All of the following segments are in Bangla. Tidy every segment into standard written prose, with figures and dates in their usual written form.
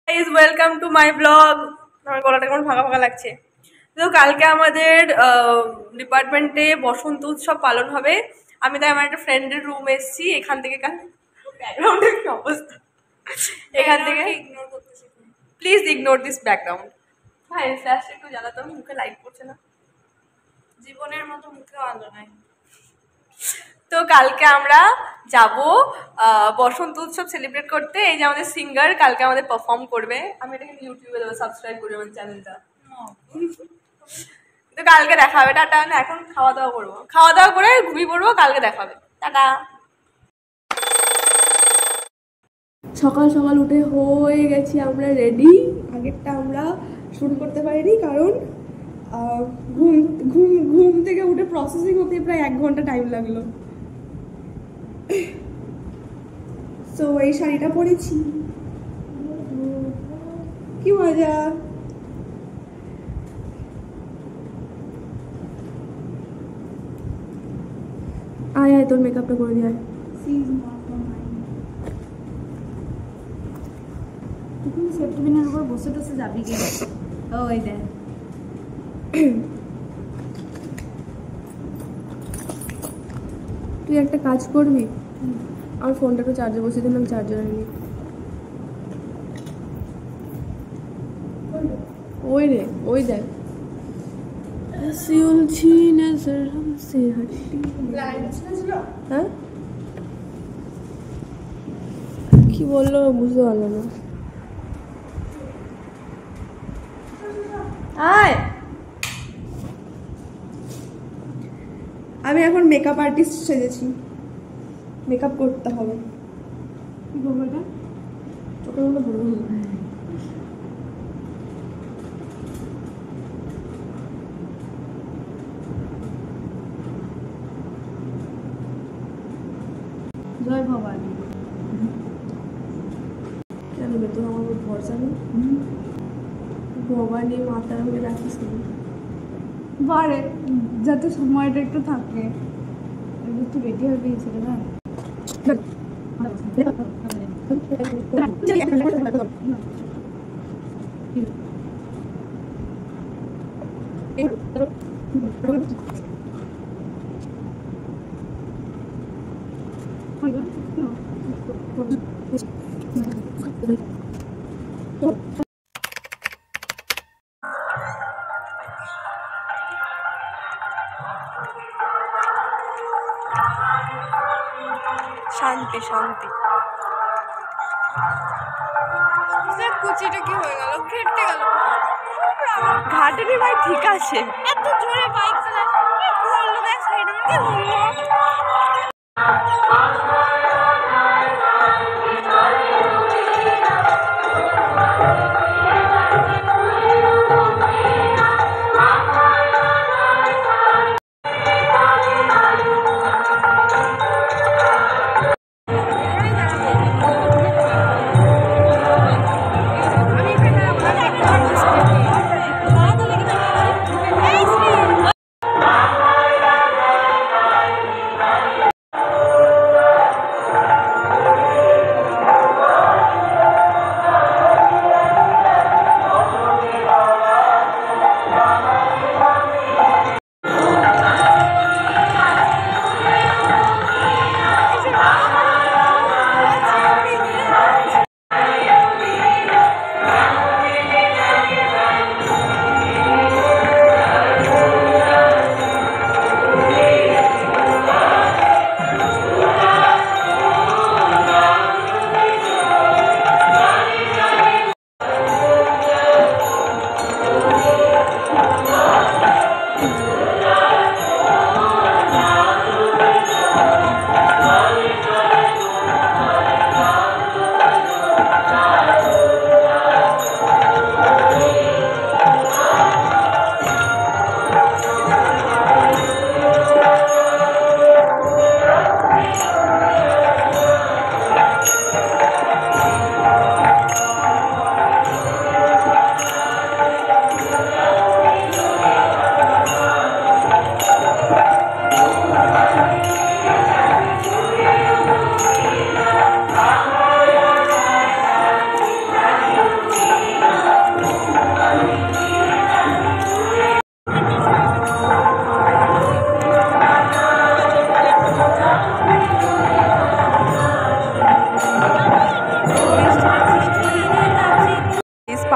Guys welcome to my blog. আমার গলাটা কেমন ফাঁকা ফাঁকা লাগছে। তো কালকে আমাদের ডিপার্টমেন্টে বসন্ত উৎসব পালন হবে। আমি তাই আমার একটা ফ্রেন্ডের রুম এসেছি। এখান থেকে ব্যাকগ্রাউন্ডের কি অবস্থা, এখান থেকে প্লিজ ইগনোর দিস ব্যাকগ্রাউন্ড। হ্যাঁ, ফ্ল্যাশটা একটু জ্বালাতো, মুখে লাইট পড়ছে না। জীবনের মতো মুখেও আলো নাই। তো কালকে আমরা যাব বসন্ত উৎসব সেলিব্রেট করতে। এই যে আমাদের সিঙ্গার কালকে আমাদের পারফর্ম করবে। আমি এটা কিন্তু ইউটিউবে দেবো, সাবস্ক্রাইব করি আমার চ্যানেলটা। তো কালকে দেখা হবে। টাটা। না, এখন খাওয়া দাওয়া করবো, খাওয়া দাওয়া করে ঘুমিয়ে পড়বো। কালকে দেখা হবে, টাটা। সকাল সকাল উঠে হয়ে গেছি আমরা রেডি। আগেরটা আমরা শুরু করতে পারিনি কারণ ঘুম ঘুম ঘুম থেকে উঠে প্রসেসিং হতে প্রায় 1 ঘন্টা টাইম লাগলো। তো এই শাড়িটা পরেছি, কি মজা। আয় আয়, তোর মেকআপটা করে দিয়ে আয়। সেফটিপিনের উপর বসে টসে যাবি কে? ওই দেখ, তুই একটা কাজ করবি, আমার ফোনটা একটু চার্জে বসিয়ে দিলাম, চার্জার নেই। ওই রে, ওই দেখ। হ্যাঁ, কি বললো বুঝতে পারলো না। আয়, আমি এখন মেকআপ আর্টিস্ট সেজেছি, মেকআপ করতে হবে। কি করবো এটা? চোখের মধ্যে ভরে ভরে। জয় ভবানী। কেন রে, তোর আমার উপর ভরসা নেই? ভবানী মাতার হয়ে রাখিস না। বারে যাতে সময়টা একটু থাকে। একটু রেডি হয়ে গিয়েছিল না? শান্তি শান্তি। কুচিটা কি হয়ে গেল, ঘেটে গেল। ঘাটেনি ভাই, ঠিক আছে। এত জোরে বাইক চালায়, কি করলো দেখ সাইডে, কি হলো?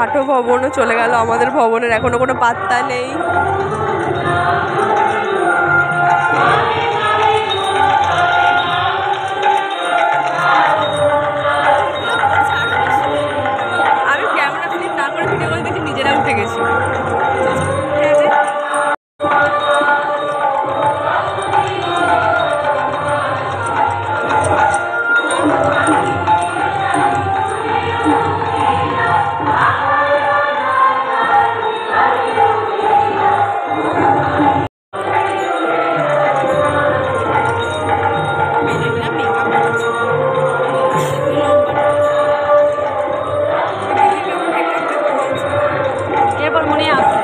পাঠভবনও চলে গেল, আমাদের ভবনের এখনো কোনো পাত্তা নেই। আমি ক্যামেরা ফ্লিপ না করে ভিডিও করে দেখি নিজেরা উঠে গেছি। এরপর মনে আছে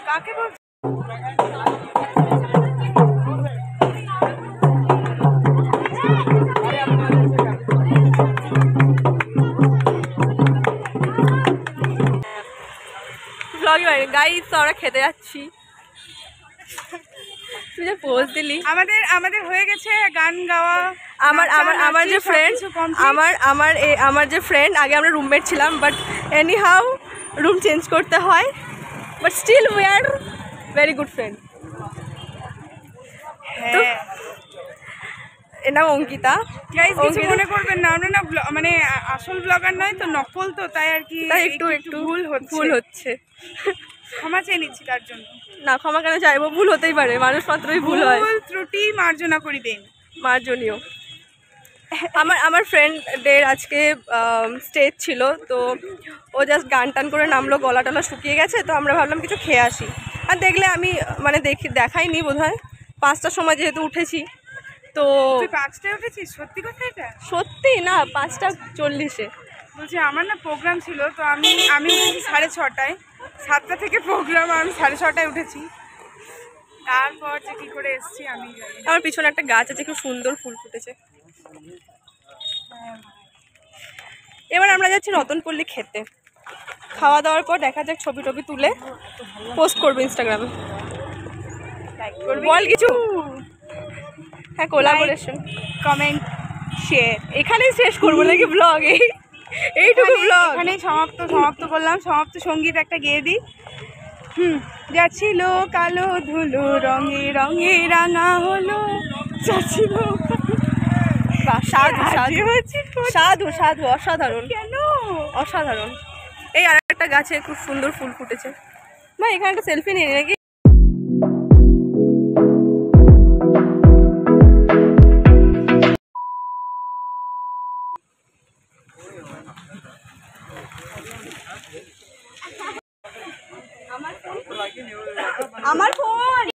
কাকে বল গাইস আমরা খেতে যাচ্ছি। তুই যে পোজ দিলি আমাদের হয়ে গেছে গান গাওয়া। আমার যে ফ্রেন্ড আমার যে ফ্রেন্ড আগে আমরা রুমমেট ছিলাম, but anyhow room change করতে হয়, but still we are very good friend. এর নাম অঙ্কিতা। কিছু মনে করবেন না, আমরা না মানে আসল ব্লগার নয় তো, নকল তো, তাই আর কি একটু ভুল হচ্ছে ক্ষমা চেয়ে নিচ্ছি তার জন্য। না ক্ষমা কেন চাইবো, ভুল হতেই পারে, মানুষ মাত্রই ভুল হয়, ভুল ত্রুটি মার্জনা করি দেন, মার্জনীয়। আমার ফ্রেন্ডদের আজকে স্টেজ ছিল, তো ও জাস্ট গান টান করে নামলো, গলা টলা শুকিয়ে গেছে, তো আমরা ভাবলাম কিছু খেয়ে আসি। আর দেখলে আমি মানে দেখাইনি বোধহয়, 5টার সময় যেহেতু উঠেছি। তো 5টায় উঠেছিস? সত্যি কথা এটা? সত্যি না, 5:40-এ। বলছি আমার না প্রোগ্রাম ছিল, তো আমি উঠেছি 6:30টায়, 7টা থেকে প্রোগ্রাম, আমি 6:30টায় উঠেছি। তারপর যে কী করে এসেছি আমি জানি। আমার পিছনে একটা গাছ আছে, খুব সুন্দর ফুল ফুটেছে। এবার আমরা যাচ্ছি রতনপল্লী খেতে। খাওয়া দাওয়ার পর দেখা যাক, ছবি টবি তুলে পোস্ট করবো ইনস্টাগ্রামে। বল কিছু। হ্যাঁ, কোলাবোরেশন, কমেন্ট, শেয়ার। এখানেই শেষ করবো নাকি ব্লগ? এইটুকু ব্লগ এখানেই সমাপ্ত করলাম। সমাপ্ত সঙ্গীত একটা গেয়ে দিই। যাচ্ছিল কালো ধুলো রঙে রঙে রাঙা হলো, যাচ্ছিল। সাধু অসাধারণ, কেন অসাধারণ। এই আর একটা গাছে খুব সুন্দর ফুল ফুটেছে, মা এখানে একটা সেলফি নিয়ে নাকি। আমার ফোন